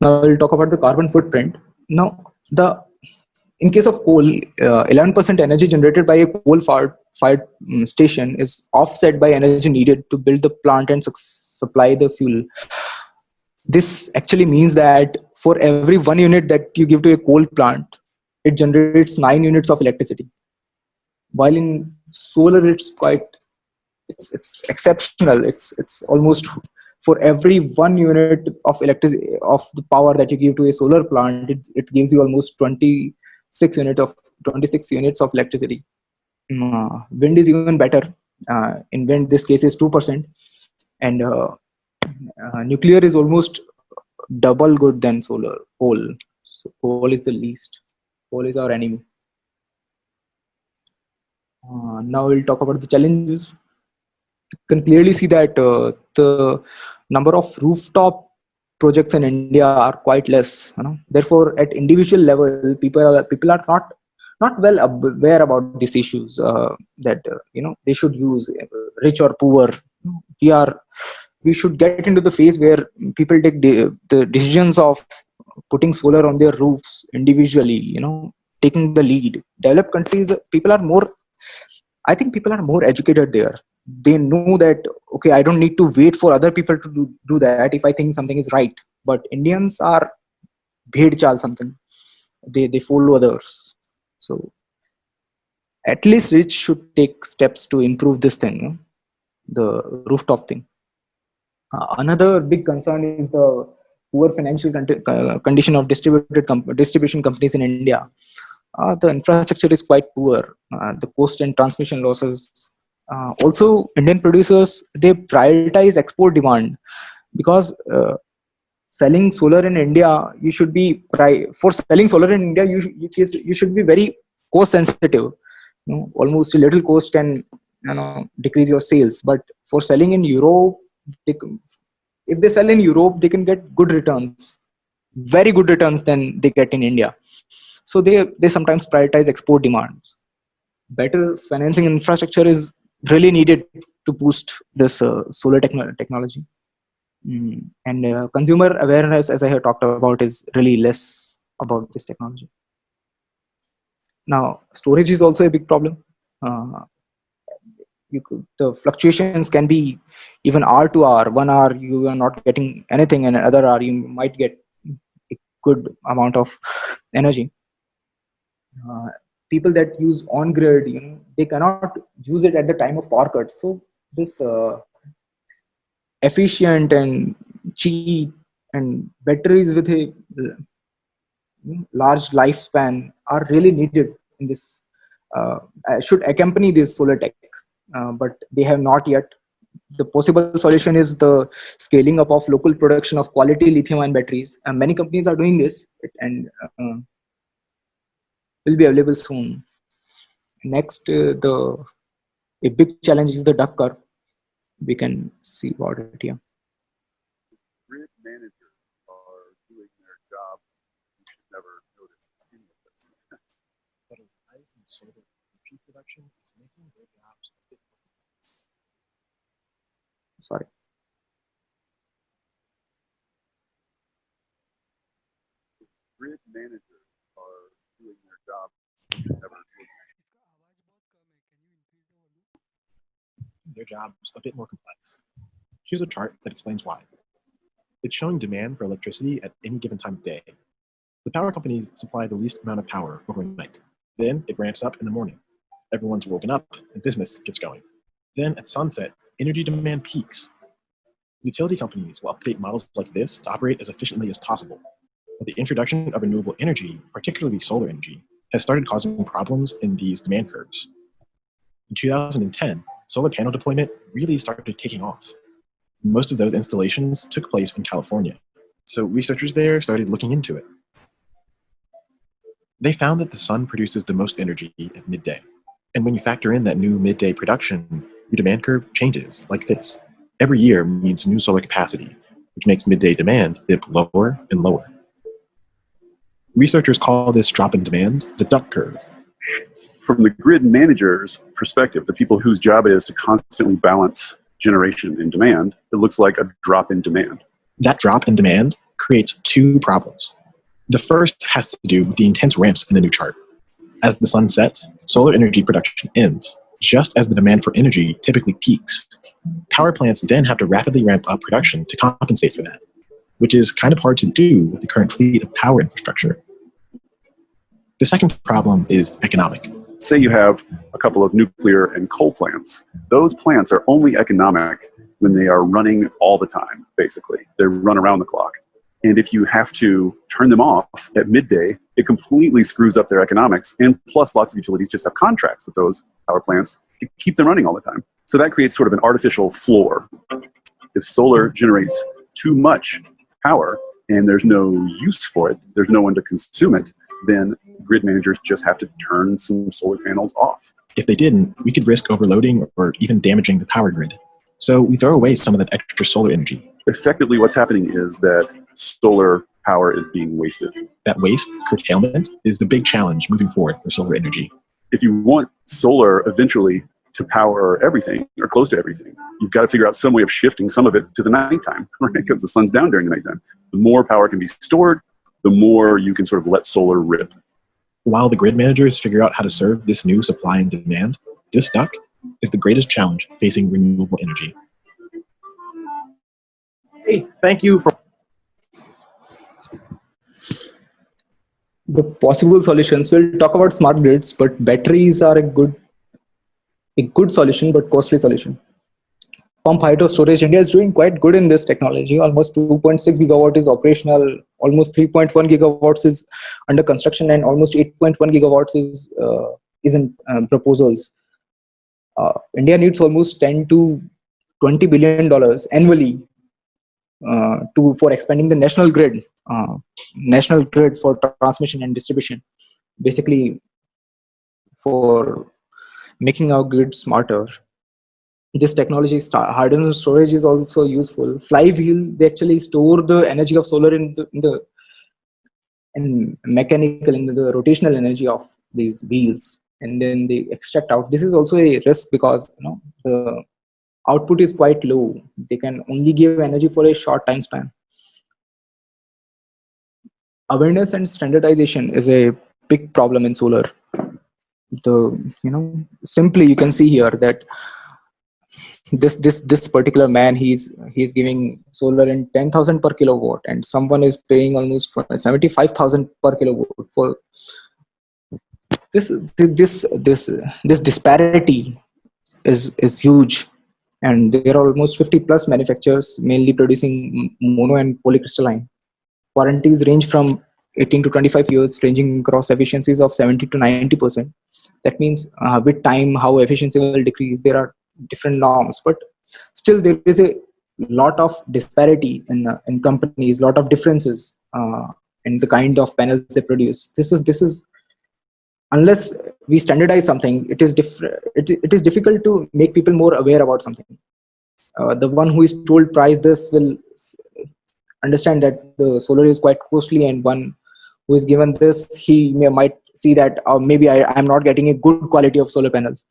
Now we'll talk about the carbon footprint. Now, in case of coal, 11% energy generated by a coal-fired station is offset by energy needed to build the plant and supply the fuel. This actually means that for every 1 unit that you give to a coal plant, it generates 9 units of electricity. While in solar, it's exceptional. It's almost for every 1 unit of electricity of the power that you give to a solar plant, it gives you almost 26 units of electricity. Wind is even better. In wind, this case is 2%, and nuclear is almost double good than solar. Coal. So coal is the least. Coal is our enemy. Now we'll talk about the challenges. You can clearly see that the number of rooftop projects in India are quite less. Therefore, at individual level, people are not well aware about these issues. That they should use, rich or poor. We should get into the phase where people take the decisions of putting solar on their roofs individually. Taking the lead. Developed countries, I think people are more educated there. They know that, okay, I don't need to wait for other people to do that if I think something is right. But Indians are bhed chal something. They follow others. So at least rich should take steps to improve this thing, the rooftop thing. Another big concern is the poor financial condition of distribution companies in India. The infrastructure is quite poor. The cost and transmission losses. Also, Indian producers, they prioritize export demand because selling solar in India, you should be for selling solar in India, you should be very cost sensitive. Almost a little cost can decrease your sales. But for selling in Europe, if they sell in Europe, they can get good returns, very good returns than they get in India. So they sometimes prioritize export demands. Better financing infrastructure is really needed to boost this solar technology. And consumer awareness, as I have talked about, is really less about this technology. Now, storage is also a big problem. The fluctuations can be even hour to hour. 1 hour you are not getting anything, and another hour you might get a good amount of energy. People that use on grid, they cannot use it at the time of power cuts. So this efficient and cheap and batteries with a large lifespan are really needed in this. Should accompany this solar tech, but they have not yet. The possible solution is the scaling up of local production of quality lithium-ion batteries. Many companies are doing this, and will be available soon. Next, a big challenge is the duck curve. We can see about it here. Grid managers are doing their job. You should never notice any of this. But a rise in solar energy production is making their jobs a bit more complex. Sorry. Grid managers are doing their job. You should never notice. Their jobs a bit more complex. Here's a chart that explains why. It's showing demand for electricity at any given time of day. The power companies supply the least amount of power overnight. Then it ramps up in the morning. Everyone's woken up and business gets going. Then at sunset, energy demand peaks. Utility companies will update models like this to operate as efficiently as possible. But the introduction of renewable energy, particularly solar energy, has started causing problems in these demand curves. In 2010, solar panel deployment really started taking off. Most of those installations took place in California, so researchers there started looking into it. They found that the sun produces the most energy at midday, and when you factor in that new midday production, your demand curve changes like this. Every year needs new solar capacity, which makes midday demand dip lower and lower. Researchers call this drop in demand the duck curve. From the grid manager's perspective, the people whose job it is to constantly balance generation and demand, it looks like a drop in demand. That drop in demand creates two problems. The first has to do with the intense ramps in the new chart. As the sun sets, solar energy production ends, just as the demand for energy typically peaks. Power plants then have to rapidly ramp up production to compensate for that, which is kind of hard to do with the current fleet of power infrastructure. The second problem is economic. Say you have a couple of nuclear and coal plants. Those plants are only economic when they are running all the time, basically. They run around the clock. And if you have to turn them off at midday, it completely screws up their economics. And plus, lots of utilities just have contracts with those power plants to keep them running all the time. So that creates sort of an artificial floor. If solar generates too much power and there's no use for it, there's no one to consume it, then grid managers just have to turn some solar panels off. If they didn't, we could risk overloading or even damaging the power grid. So we throw away some of that extra solar energy. Effectively, what's happening is that solar power is being wasted. That waste, curtailment, is the big challenge moving forward for solar energy. If you want solar eventually to power everything or close to everything, you've got to figure out some way of shifting some of it to the nighttime, right? Because the sun's down during the nighttime. The more power can be stored, the more you can sort of let solar rip. While the grid managers figure out how to serve this new supply and demand, this duck is the greatest challenge facing renewable energy. Hey, thank you for... The possible solutions, we'll talk about smart grids, but batteries are a good solution, but costly solution. Pump hydro storage, India is doing quite good in this technology. Almost 2.6 gigawatt is operational, almost 3.1 gigawatts is under construction, and almost 8.1 gigawatts is in proposals. India needs almost 10 to $20 billion annually for expanding the national grid for transmission and distribution, basically for making our grid smarter. This technology, hardened storage, is also useful. Flywheel, they actually store the energy of solar in the rotational energy of these wheels, and then they extract out. This is also a risk because the output is quite low. They can only give energy for a short time span. Awareness and standardization is a big problem in solar. Simply you can see here that this particular man, he's giving solar in 10,000 per kilowatt, and someone is paying almost 75,000 per kilowatt for this disparity is huge. And there are almost 50 plus manufacturers mainly producing mono and polycrystalline. Warranties range from 18 to 25 years, ranging across efficiencies of 70 to 90%. That means with time, how efficiency will decrease. There are different norms, but still there is a lot of disparity in companies, lot of differences in the kind of panels they produce. This is unless we standardize something, it is difficult to make people more aware about something. The one who is told price this will understand that the solar is quite costly, and one who is given this, he might see that maybe I am not getting a good quality of solar panels.